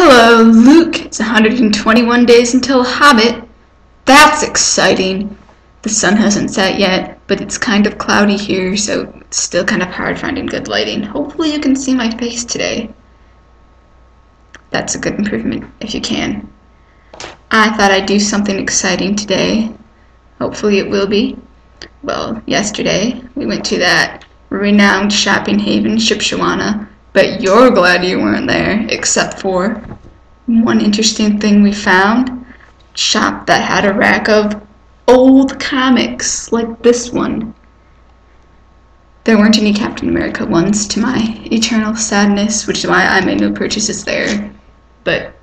Hello, Luke. It's 121 days until Hobbit. That's exciting. The sun hasn't set yet, but it's kind of cloudy here, so it's still kind of hard finding good lighting. Hopefully you can see my face today. That's a good improvement, if you can. I thought I'd do something exciting today. Hopefully it will be. Well, yesterday we went to that renowned shopping haven, Shipshawana, but you're glad you weren't there, except for one interesting thing we found. A shop that had a rack of old comics, like this one. There weren't any Captain America ones, to my eternal sadness, which is why I made no purchases there. But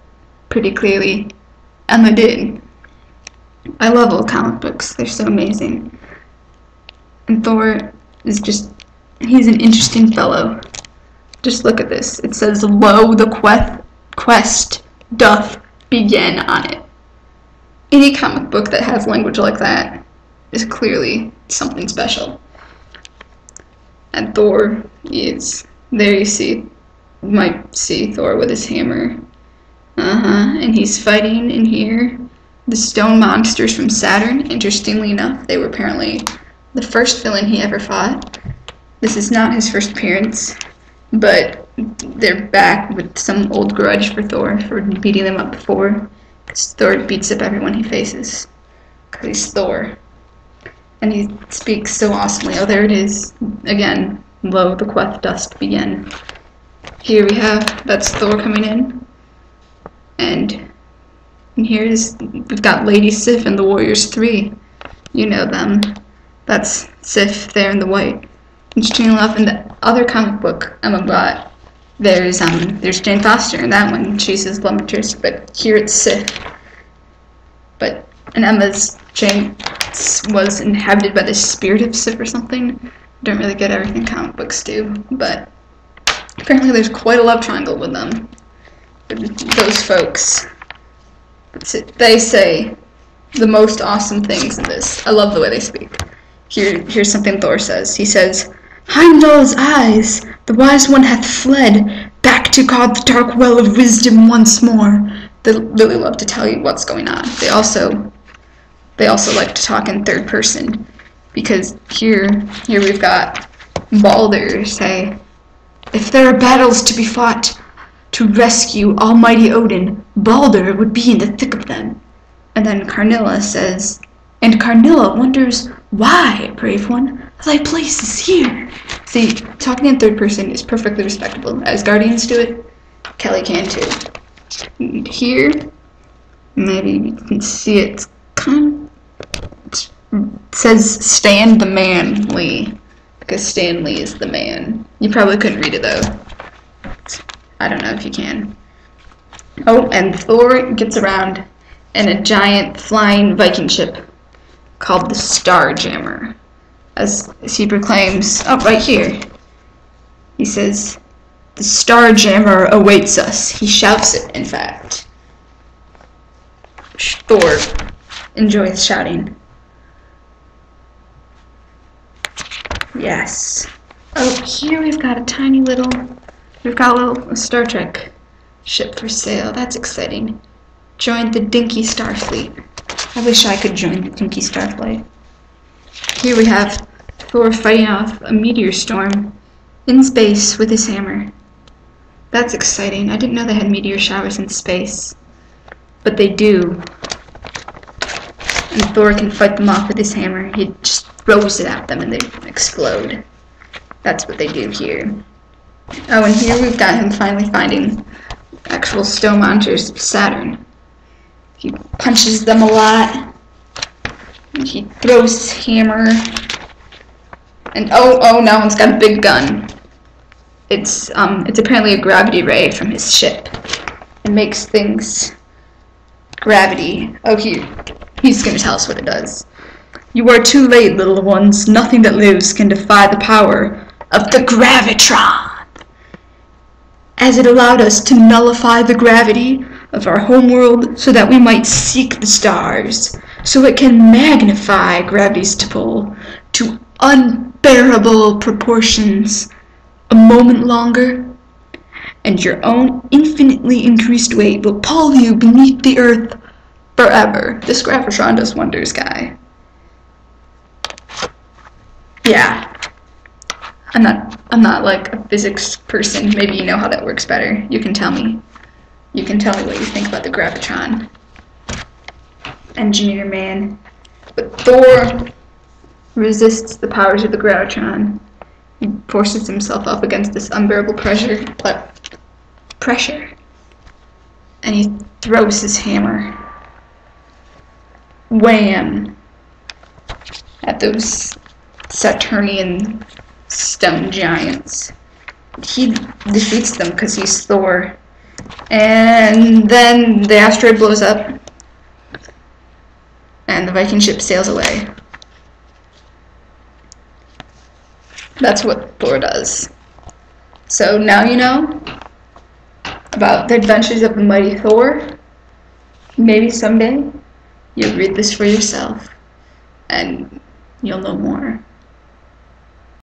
pretty clearly, Emma did. I love old comic books, they're so amazing. And Thor is he's an interesting fellow. Just look at this. It says, "Lo, the quest doth begin" on it. Any comic book that has language like that is clearly something special. And Thor is, there you might see Thor with his hammer. And he's fighting in here the stone monsters from Saturn. Interestingly enough, they were apparently the first villain he ever fought. This is not his first appearance, but they're back with some old grudge for Thor for beating them up before. Because Thor beats up everyone he faces. Because he's Thor. And he speaks so awesomely. Oh, there it is. Again, lo, the quest doth begin. Here we have, that's Thor coming in. And we've got Lady Sif and the Warriors 3. You know them. That's Sif there in the white. Interestingly enough, in the other comic book Emma bought, there's Jane Foster in that one. She's his love interest, but here it's Sif. But in Emma's, Jane was inhabited by the spirit of Sif or something. Don't really get everything comic books do, but apparently there's quite a love triangle with them. Those folks. They say the most awesome things in this. I love the way they speak. Here's something Thor says. He says, "Heimdall's eyes, the wise one hath fled, back to guard the dark well of wisdom once more." They really love to tell you what's going on. They also like to talk in third person, because here we've got Balder say, "If there are battles to be fought to rescue almighty Odin, Balder would be in the thick of them." And then Karnilla says, "And Karnilla wonders, why, brave one, thy place is here." See, talking in third person is perfectly respectable. As Guardians do it, Kelly can too. And here, maybe you can see it says Stan the Man Lee, because Stan Lee is the man. You probably couldn't read it though. I don't know if you can. Oh, and Thor gets around in a giant flying Viking ship called the Starjammer, as he proclaims, oh, right here. He says, "The Starjammer awaits us." He shouts it, in fact. Thor enjoys shouting. Yes. Oh, here we've got a Star Trek ship for sale. That's exciting. Join the Dinky Starfleet. I wish I could join the Dinky Starfleet. Here we have Thor fighting off a meteor storm in space with his hammer. That's exciting. I didn't know they had meteor showers in space, but they do. And Thor can fight them off with his hammer. He just throws it at them and they explode. That's what they do here. Oh, and here we've got him finally finding actual stone monsters of Saturn. He punches them a lot. And he throws his hammer. And oh no, it's got a big gun. It's apparently a gravity ray from his ship. It makes things gravity. Oh, he's gonna tell us what it does. "You are too late, little ones. Nothing that lives can defy the power of the gravitron, as it allowed us to nullify the gravity of our homeworld so that we might seek the stars, so it can magnify gravity's pull to unbearable proportions. A moment longer, and your own infinitely increased weight will pull you beneath the earth forever. This Gravitron does wonders, guy. Yeah. I'm not like a physics person. Maybe you know how that works better. You can tell me. You can tell me what you think about the Gravitron. Engineer man. But Thor resists the powers of the Gravitron. He forces himself up against this unbearable pressure. And he throws his hammer. Wham! At those Saturnian stone giants. He defeats them because he's Thor. And then the asteroid blows up. And the Viking ship sails away. That's what Thor does. So now you know about the adventures of the Mighty Thor. Maybe someday you'll read this for yourself and you'll know more.